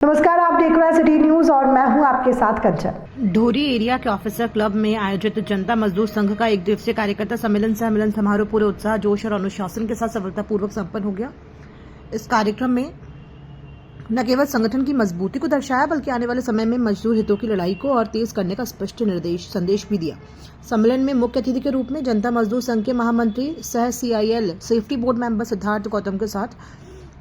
नमस्कार, आप देख रहे हैं सिटी न्यूज और मैं हूं आपके साथ कंचन। ढोरी एरिया के ऑफिसर क्लब में आयोजित जनता मजदूर संघ का एक दिवसीय कार्यकर्ता सम्मेलन समारोह पूरे उत्साह, जोश और अनुशासन के साथ सफलतापूर्वक संपन्न हो गया। इस कार्यक्रम में न केवल संगठन की मजबूती को दर्शाया बल्कि आने वाले समय में मजदूर हितों की लड़ाई को और तेज करने का स्पष्ट संदेश भी दिया। सम्मेलन में मुख्य अतिथि के रूप में जनता मजदूर संघ के महामंत्री सह CIL safety board member Siddharth Gautam के साथ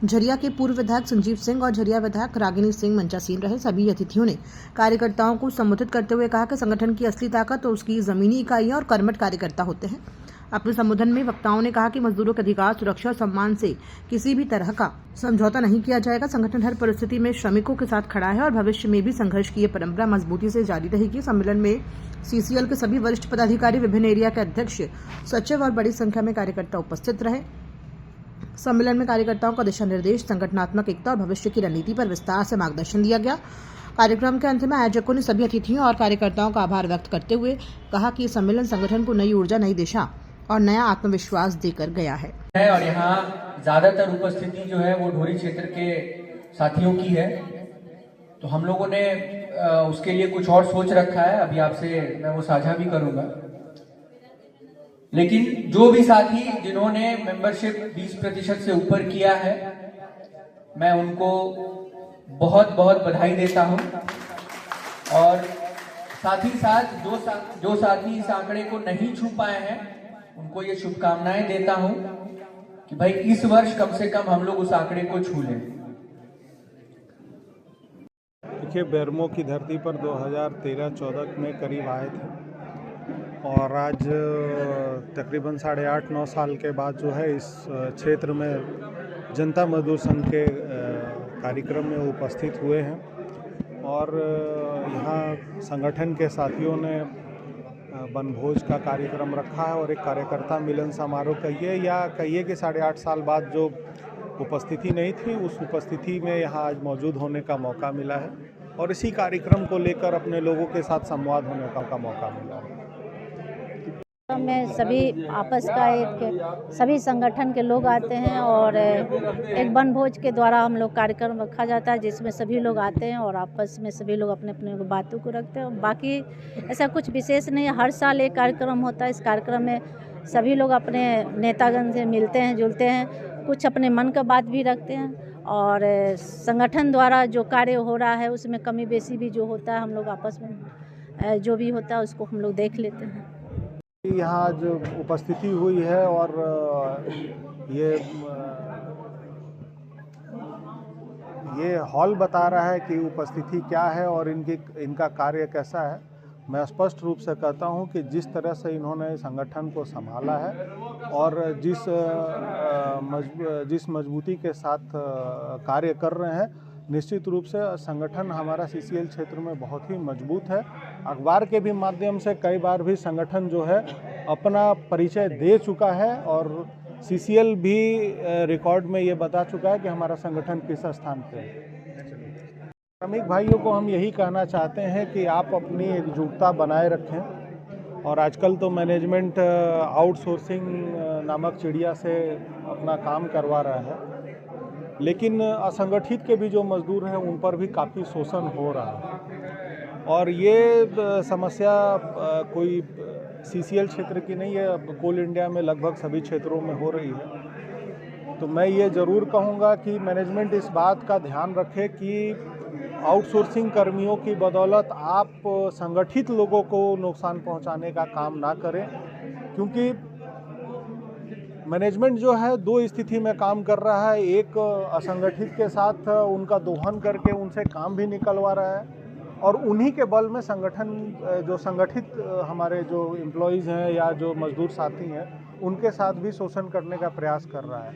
झरिया के पूर्व विधायक संजीव सिंह और झरिया विधायक रागिनी सिंह मंचासीन रहे। सभी अतिथियों ने कार्यकर्ताओं को संबोधित करते हुए कहा कि संगठन की असली ताकत तो उसकी जमीनी इकाइयां और कर्मठ कार्यकर्ता होते हैं। अपने संबोधन में वक्ताओं ने कहा कि मजदूरों के अधिकार, सुरक्षा और सम्मान से किसी भी तरह का समझौता नहीं किया जाएगा। संगठन हर परिस्थिति में श्रमिकों के साथ खड़ा है और भविष्य में भी संघर्ष की ये परंपरा मजबूती से जारी रहेगी। सम्मेलन में CCL के सभी वरिष्ठ पदाधिकारी, विभिन्न एरिया के अध्यक्ष, सचिव और बड़ी संख्या में कार्यकर्ता उपस्थित रहे। सम्मेलन में कार्यकर्ताओं को दिशा निर्देश, संगठनात्मक एकता और भविष्य की रणनीति पर विस्तार से मार्गदर्शन दिया गया। कार्यक्रम के अंत में आयोजकों ने सभी अतिथियों और कार्यकर्ताओं का आभार व्यक्त करते हुए कहा कि सम्मेलन संगठन को नई ऊर्जा, नई दिशा और नया आत्मविश्वास देकर गया है। और यहाँ ज्यादातर उपस्थिति जो है वो ढोरी क्षेत्र के साथियों की है, तो हम लोगों ने उसके लिए कुछ और सोच रखा है। अभी आपसे मैं वो साझा भी करूंगा। लेकिन जो भी साथी जिन्होंने मेंबरशिप 20% से ऊपर किया है, मैं उनको बहुत बहुत बधाई देता हूं। और साथ ही साथ जो साथी इस आंकड़े को नहीं छू पाए हैं, उनको ये शुभकामनाएं देता हूं कि भाई इस वर्ष कम से कम हम लोग उस आंकड़े को छू लें। देखिए, बेरमो की धरती पर 2013-14 में करीब आए थे और आज तकरीबन 8.5-9 साल के बाद जो है इस क्षेत्र में जनता मजदूर संघ के कार्यक्रम में उपस्थित हुए हैं। और यहाँ संगठन के साथियों ने वनभोज का कार्यक्रम रखा है और एक कार्यकर्ता मिलन समारोह कहिए कि 8.5 साल बाद जो उपस्थिति नहीं थी, उस उपस्थिति में यहाँ आज मौजूद होने का मौका मिला है और इसी कार्यक्रम को लेकर अपने लोगों के साथ संवाद होने का मौका मिला है। में सभी आपस का सभी संगठन के लोग आते हैं और एक वनभोज के द्वारा हम लोग कार्यक्रम रखा जाता है, जिसमें सभी लोग आते हैं और आपस में सभी लोग अपने अपने बातों को रखते हैं। बाकी ऐसा कुछ विशेष नहीं है, हर साल एक कार्यक्रम होता है। इस कार्यक्रम में सभी लोग अपने नेतागण से मिलते हैं, जुलते हैं, कुछ अपने मन का बात भी रखते हैं और संगठन द्वारा जो कार्य हो रहा है उसमें कमी बेसी भी जो होता है, हम लोग आपस में जो भी होता है उसको हम लोग देख लेते हैं। यहाँ जो उपस्थिति हुई है और ये हॉल बता रहा है कि उपस्थिति क्या है और इनका कार्य कैसा है। मैं स्पष्ट रूप से कहता हूँ कि जिस तरह से इन्होंने संगठन को संभाला है और जिस मजबूती के साथ कार्य कर रहे हैं, निश्चित रूप से संगठन हमारा CCL क्षेत्र में बहुत ही मजबूत है। अखबार के भी माध्यम से कई बार भी संगठन जो है अपना परिचय दे चुका है और CCL भी रिकॉर्ड में ये बता चुका है कि हमारा संगठन किस स्थान पे है। श्रमिक भाइयों को हम यही कहना चाहते हैं कि आप अपनी एकजुटता बनाए रखें और आजकल तो मैनेजमेंट आउटसोर्सिंग नामक चिड़िया से अपना काम करवा रहा है, लेकिन असंगठित के भी जो मजदूर हैं उन पर भी काफ़ी शोषण हो रहा है। और ये समस्या कोई CCL क्षेत्र की नहीं है, कोल इंडिया में लगभग सभी क्षेत्रों में हो रही है। तो मैं ये ज़रूर कहूँगा कि मैनेजमेंट इस बात का ध्यान रखे कि आउटसोर्सिंग कर्मियों की बदौलत आप संगठित लोगों को नुकसान पहुँचाने का काम ना करें, क्योंकि मैनेजमेंट जो है दो स्थिति में काम कर रहा है। एक, असंगठित के साथ उनका दोहन करके उनसे काम भी निकलवा रहा है और उन्हीं के बल में संगठन जो संगठित हमारे जो एम्प्लॉयज़ हैं या जो मजदूर साथी हैं उनके साथ भी शोषण करने का प्रयास कर रहा है।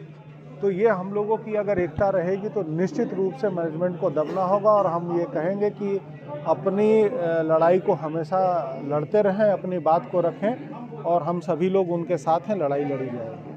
तो ये हम लोगों की अगर एकता रहेगी तो निश्चित रूप से मैनेजमेंट को दबना होगा और हम ये कहेंगे कि अपनी लड़ाई को हमेशा लड़ते रहें, अपनी बात को रखें और हम सभी लोग उनके साथ हैं, लड़ाई लड़ी जाएगी।